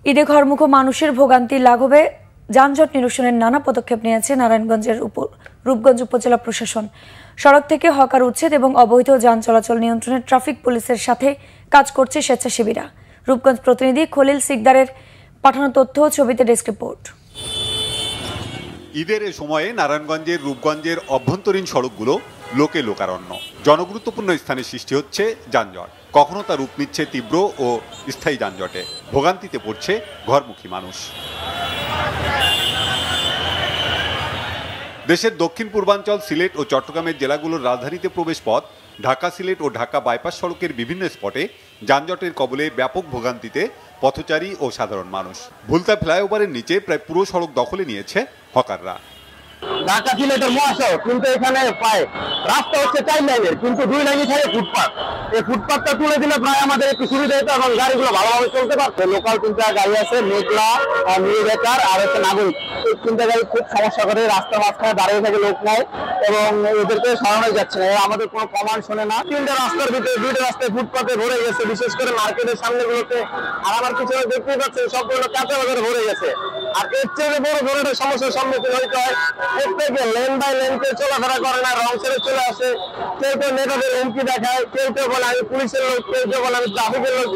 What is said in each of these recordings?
ঈদে ঘরমুখ মানুষের ভোগান্তি লাঘবে যানজট নিরসনের নানা পদক্ষেপ নিয়েছে নারায়ণগঞ্জের রূপগঞ্জ উপজেলা প্রশাসন। সড়ক থেকে হকার উচ্ছেদ এবং অবৈধ যান চলাচল নিয়ন্ত্রণে ট্রাফিক পুলিশের সাথে কাজ করছে স্বেচ্ছাসেবীরা। রূপগঞ্জ প্রতিনিধি খলিল সিকদারের পাঠানো তথ্য ও ছবিতে ডেস্ক রিপোর্ট। ঈদের এ সময়ে নারায়ণগঞ্জের রূপগঞ্জের অভ্যন্তরীণ সড়কগুলো লোকে লোকারণ্য। জনগুরুত্বপূর্ণ স্থানে সৃষ্টি হচ্ছে যানজট, কখনো তা রূপ নিচ্ছে তীব্র ও স্থায়ী যানজটে। ভোগান্তিতে পড়ছে ঘরমুখী মানুষ। দেশের দক্ষিণ পূর্বাঞ্চল সিলেট ও চট্টগ্রামের জেলাগুলোর রাজধানীতে প্রবেশ পথ ঢাকা সিলেট ও ঢাকা বাইপাস সড়কের বিভিন্ন স্পটে যানজটের কবলে ব্যাপক ভোগান্তিতে পথচারী ও সাধারণ মানুষ। ভুলতা ফ্লাইওভারের নিচে প্রায় পুরো সড়ক দখলে নিয়েছে হকাররা। ঢাকা সিলেটের মহাসড়ক, কিন্তু এখানে প্রায় রাস্তা হচ্ছে 4 লাইনের, কিন্তু 2 লাইনই থাকে ফুটপাথ। এই ফুটপাথটা তুলে দিলে প্রায় আমাদের একটু সুবিধা হতো এবং গাড়িগুলো ভালোভাবে চলতে পারতো। লোকাল 3টা গাড়ি আছে, মেঘলা, নিউ বেকার আর হচ্ছে নাগরিক। এই 3টা গাড়ি খুব সমস্যা করে, রাস্তার মাঝখানে দাঁড়িয়ে থাকে, লোক নাই এবং এদেরকে সরানো যাচ্ছে না। আমাদের কোনো কমান্ড শোনে না। 3টা রাস্তার ভিতরে 2টা রাস্তায় ফুটপাথে ভরে গেছে, বিশেষ করে মার্কেটের সামনেগুলোতে। আর আমার পিছনে দেখতেই পাচ্ছেন সবগুলো কাঁচা বাজারে ভরে গেছে। আর এর চেয়ে বড় ধরনের সমস্যার সম্মুখীন হইতে হয়। প্রত্যেকে লেন বাই লেনকে চলাফেরা করে না, রং ছেড়ে চলে আসে। কেউ কেউ নেতাদের হুমকি দেখায়, কেউ কেউ বলে আমি পুলিশের লোক, কেউ কেউ বলে আমি ট্রাফিকের লোক।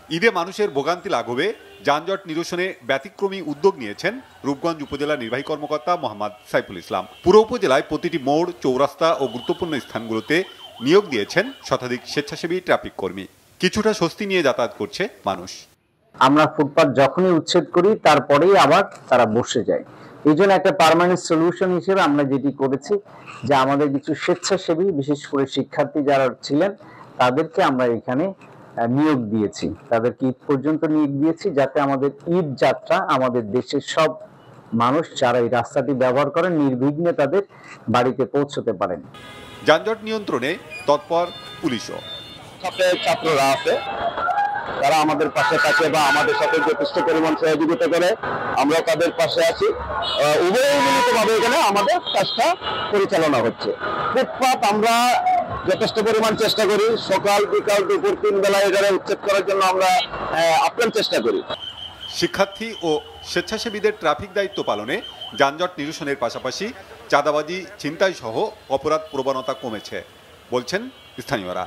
ঈদে মানুষের ভোগান্তি লাঘবে যানজট নিরসনে ব্যতিক্রমী উদ্যোগ নিয়েছেন রূপগঞ্জ উপজেলা নির্বাহী কর্মকর্তা মোহাম্মদ সাইফুল ইসলাম। পুরো উপজেলায় প্রতিটি মোড়, চৌরাস্তা ও গুরুত্বপূর্ণ স্থানগুলোতে নিয়োগ দিয়েছেন শতাধিক স্বেচ্ছাসেবী ট্রাফিক কর্মী। কিছুটা স্বস্তি নিয়ে যাতায়াত করছে মানুষ। আমরা ফুটপাথ যখনই উচ্ছেদ করি তারপরেই আবার তারা বসে যায়। এই জন্য একটা পার্মানেন্ট সলিউশন হিসেবে আমরা যেটি করেছি যে আমাদের কিছু স্বেচ্ছাসেবী, বিশেষ করে শিক্ষার্থী যারা ছিলেন তাদেরকে আমরা এখানে নিয়োগ দিয়েছি। তাদেরকে ঈদ পর্যন্ত নিয়োগ দিয়েছি যাতে আমাদের ঈদ যাত্রা আমাদের দেশের সব মানুষ যারা এই রাস্তাটি ব্যবহার করেন নির্বিঘ্নে তাদের বাড়িতে পৌঁছতে পারেন। যানজট নিয়ন্ত্রণে তৎপর পুলিশও। ছাত্ররা আছে, তারা আমাদের পাশে থাকে বা আমাদের সাথে যথেষ্ট পরিমাণ সহযোগিতা করে, আমরা তাদের পাশে আছি। উভয় মিলিতভাবে এখানে আমাদের কাজটা পরিচালনা হচ্ছে। ফুটপাত আমরা যথেষ্ট পরিমাণ চেষ্টা করি, সকাল বিকাল দুপুর 3 বেলা এখানে উচ্ছেদ করার জন্য আমরা আপ্রাণ চেষ্টা করি। শিক্ষার্থী ও স্বেচ্ছাসেবীদের ট্রাফিক দায়িত্ব পালনে যানজট নিরসনের পাশাপাশি চাঁদাবাজি, ছিনতাই সহ অপরাধ প্রবণতা কমেছে বলছেন স্থানীয়রা।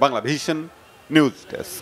Bangla vision news desk.